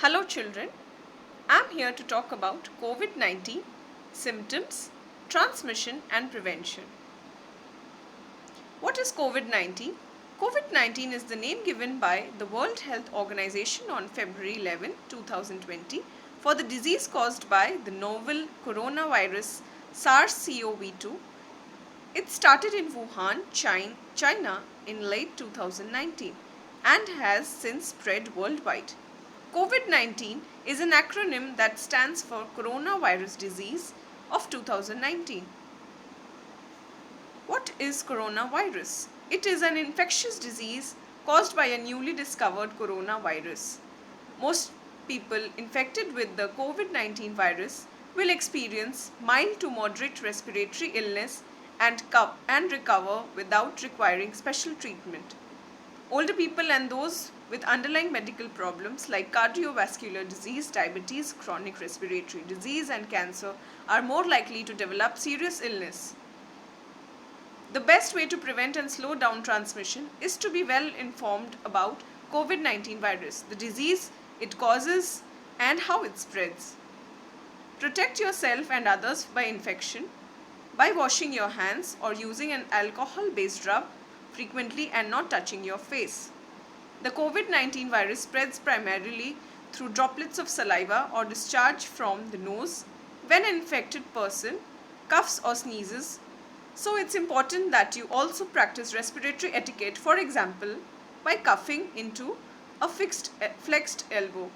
Hello children, I am here to talk about COVID-19, symptoms, transmission and prevention. What is COVID-19? COVID-19 is the name given by the World Health Organization on February 11, 2020 for the disease caused by the novel coronavirus SARS-CoV-2. It started in Wuhan, China in late 2019 and has since spread worldwide. COVID-19 is an acronym that stands for Coronavirus Disease of 2019. What is coronavirus? It is an infectious disease caused by a newly discovered coronavirus. Most people infected with the COVID-19 virus will experience mild to moderate respiratory illness and recover without requiring special treatment. Older people and those with underlying medical problems like cardiovascular disease, diabetes, chronic respiratory disease and cancer are more likely to develop serious illness. The best way to prevent and slow down transmission is to be well informed about COVID-19 virus, the disease it causes and how it spreads. Protect yourself and others by infection by washing your hands or using an alcohol-based rub frequently and not touching your face. The COVID-19 virus spreads primarily through droplets of saliva or discharge from the nose when an infected person coughs or sneezes. So it's important that you also practice respiratory etiquette, for example, by coughing into a flexed elbow.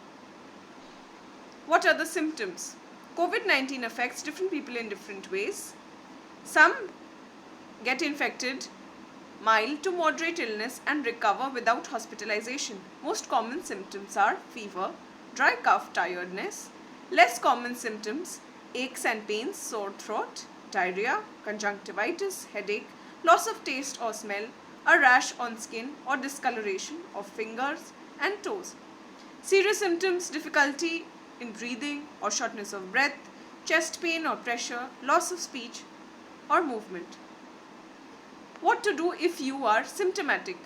What are the symptoms? COVID-19 affects different people in different ways. Some get infected mild to moderate illness and recover without hospitalization. Most common symptoms are fever, dry cough, tiredness. Less common symptoms, aches and pains, sore throat, diarrhea, conjunctivitis, headache, loss of taste or smell, a rash on skin or discoloration of fingers and toes. Serious symptoms, difficulty in breathing or shortness of breath, chest pain or pressure, loss of speech or movement. What to do if you are symptomatic?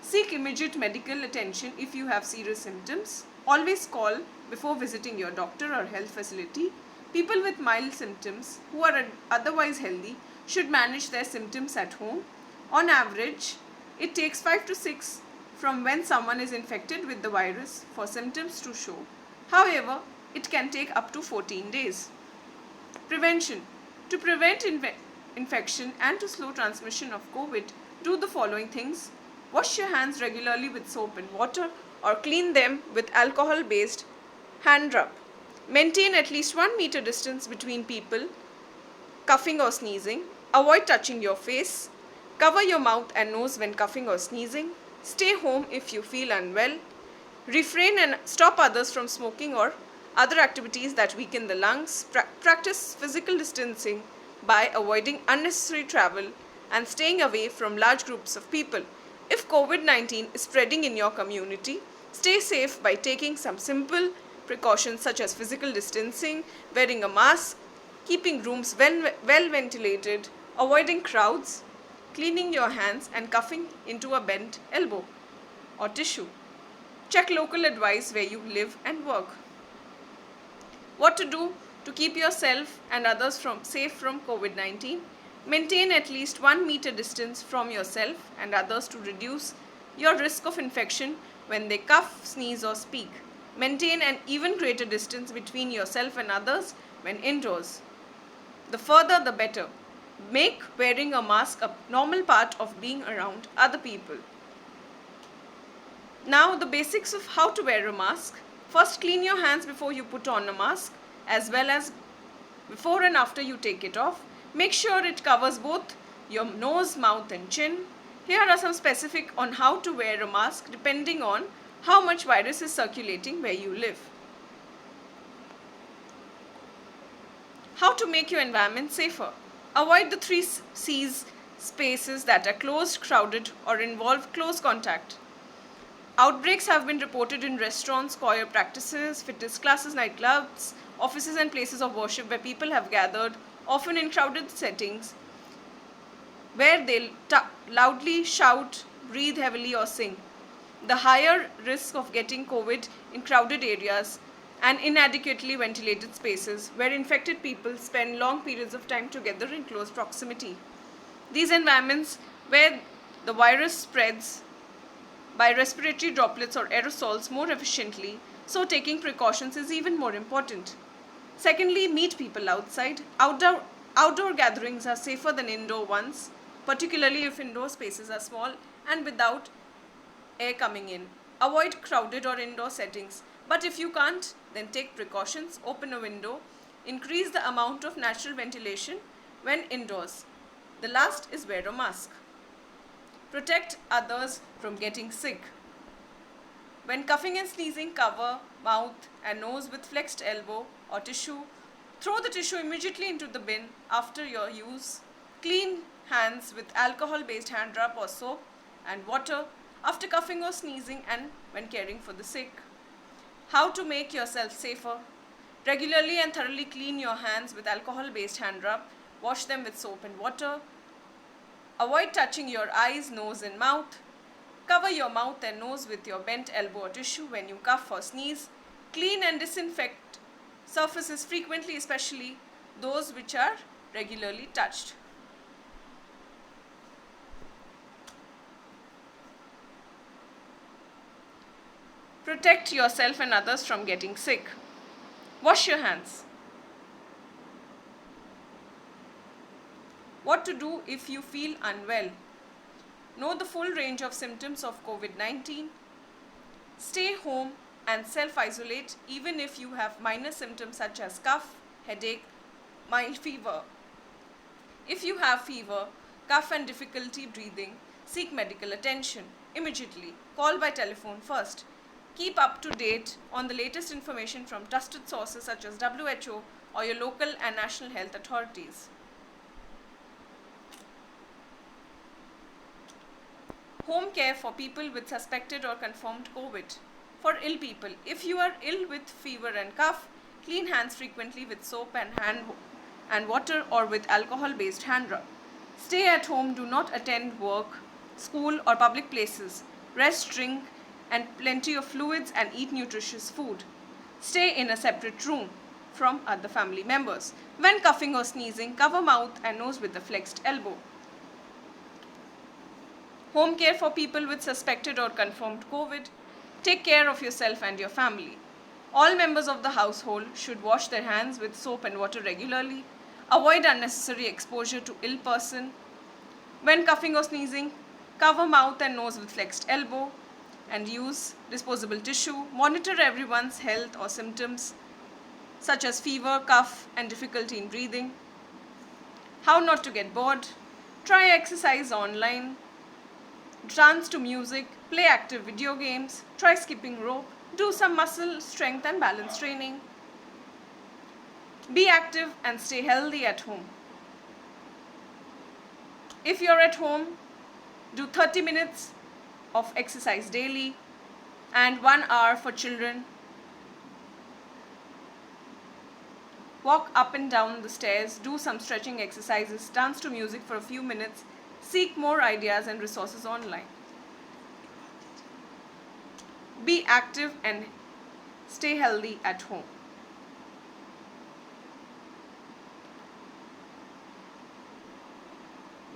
Seek immediate medical attention if you have serious symptoms. Always call before visiting your doctor or health facility. People with mild symptoms who are otherwise healthy should manage their symptoms at home. On average, it takes 5 to 6 from when someone is infected with the virus for symptoms to show. However, it can take up to 14 days. Prevention. To prevent infection and to slow transmission of COVID, do the following things. Wash your hands regularly with soap and water or clean them with alcohol-based hand rub. Maintain at least 1 meter distance between people coughing or sneezing. Avoid touching your face. Cover your mouth and nose when coughing or sneezing. Stay home if you feel unwell. Refrain and stop others from smoking or other activities that weaken the lungs. Practice physical distancing by avoiding unnecessary travel and staying away from large groups of people. If COVID-19 is spreading in your community, stay safe by taking some simple precautions such as physical distancing, wearing a mask, keeping rooms well ventilated, avoiding crowds, cleaning your hands and coughing into a bent elbow or tissue. Check local advice where you live and work. What to do to keep yourself and others safe from COVID-19? Maintain at least 1 meter distance from yourself and others to reduce your risk of infection when they cough, sneeze or speak. Maintain an even greater distance between yourself and others when indoors. The further the better. Make wearing a mask a normal part of being around other people. Now the basics of how to wear a mask. First, clean your hands before you put on a mask as well as before and after you take it off. Make sure it covers both your nose, mouth and chin. Here are some specifics on how to wear a mask depending on how much virus is circulating where you live. How to make your environment safer. Avoid the 3 C's spaces that are closed, crowded or involve close contact. Outbreaks have been reported in restaurants, choir practices, fitness classes, nightclubs, offices and places of worship where people have gathered, often in crowded settings, where they loudly shout, breathe heavily or sing. the higher risk of getting COVID in crowded areas and inadequately ventilated spaces where infected people spend long periods of time together in close proximity. These environments where the virus spreads by respiratory droplets or aerosols more efficiently, so taking precautions is even more important. Secondly, meet people outside. Outdoor gatherings are safer than indoor ones, particularly if indoor spaces are small and without air coming in. Avoid crowded or indoor settings, but if you can't, then take precautions, open a window, increase the amount of natural ventilation when indoors. The last is wear a mask. Protect others from getting sick. When coughing and sneezing, cover mouth and nose with flexed elbow or tissue. Throw the tissue immediately into the bin after your use. Clean hands with alcohol-based hand rub or soap and water after coughing or sneezing and when caring for the sick. How to make yourself safer? Regularly and thoroughly clean your hands with alcohol-based hand rub. Wash them with soap and water. Avoid touching your eyes, nose and mouth. Cover your mouth and nose with your bent elbow or tissue when you cough or sneeze. Clean and disinfect surfaces frequently, especially those which are regularly touched. Protect yourself and others from getting sick. Wash your hands. What to do if you feel unwell? Know the full range of symptoms of COVID-19. Stay home and self-isolate even if you have minor symptoms such as cough, headache, mild fever. If you have fever, cough and difficulty breathing, seek medical attention immediately. Call by telephone first. Keep up to date on the latest information from trusted sources such as WHO or your local and national health authorities. Home care for people with suspected or confirmed COVID. For ill people, if you are ill with fever and cough, clean hands frequently with soap and water or with alcohol-based hand rub. Stay at home, do not attend work, school or public places. Rest, drink and plenty of fluids and eat nutritious food. Stay in a separate room from other family members. When coughing or sneezing, cover mouth and nose with a flexed elbow. Home care for people with suspected or confirmed COVID. Take care of yourself and your family. All members of the household should wash their hands with soap and water regularly. Avoid unnecessary exposure to ill person. When coughing or sneezing, cover mouth and nose with flexed elbow and use disposable tissue. Monitor everyone's health or symptoms such as fever, cough and difficulty in breathing. How not to get bored? Try exercise online. Dance to music, play active video games, try skipping rope, do some muscle strength and balance training. Be active and stay healthy at home. If you're at home, do 30 minutes of exercise daily and 1 hour for children. Walk up and down the stairs, do some stretching exercises, dance to music for a few minutes. Seek more ideas and resources online. Be active and stay healthy at home.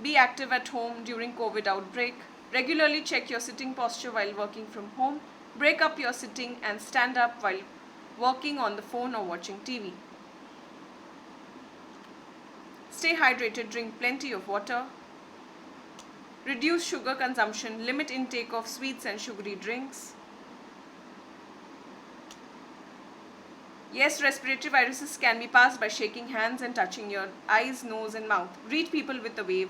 Be active at home during COVID outbreak. Regularly check your sitting posture while working from home. Break up your sitting and stand up while working on the phone or watching TV. Stay hydrated, drink plenty of water. Reduce sugar consumption, limit intake of sweets and sugary drinks. Yes, respiratory viruses can be passed by shaking hands and touching your eyes, nose and mouth. Greet people with a wave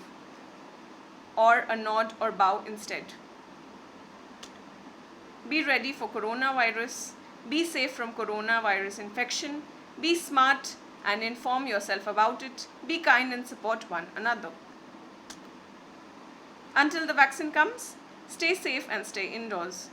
or a nod or bow instead. Be ready for coronavirus. Be safe from coronavirus infection. Be smart and inform yourself about it. Be kind and support one another. Until the vaccine comes, stay safe and stay indoors.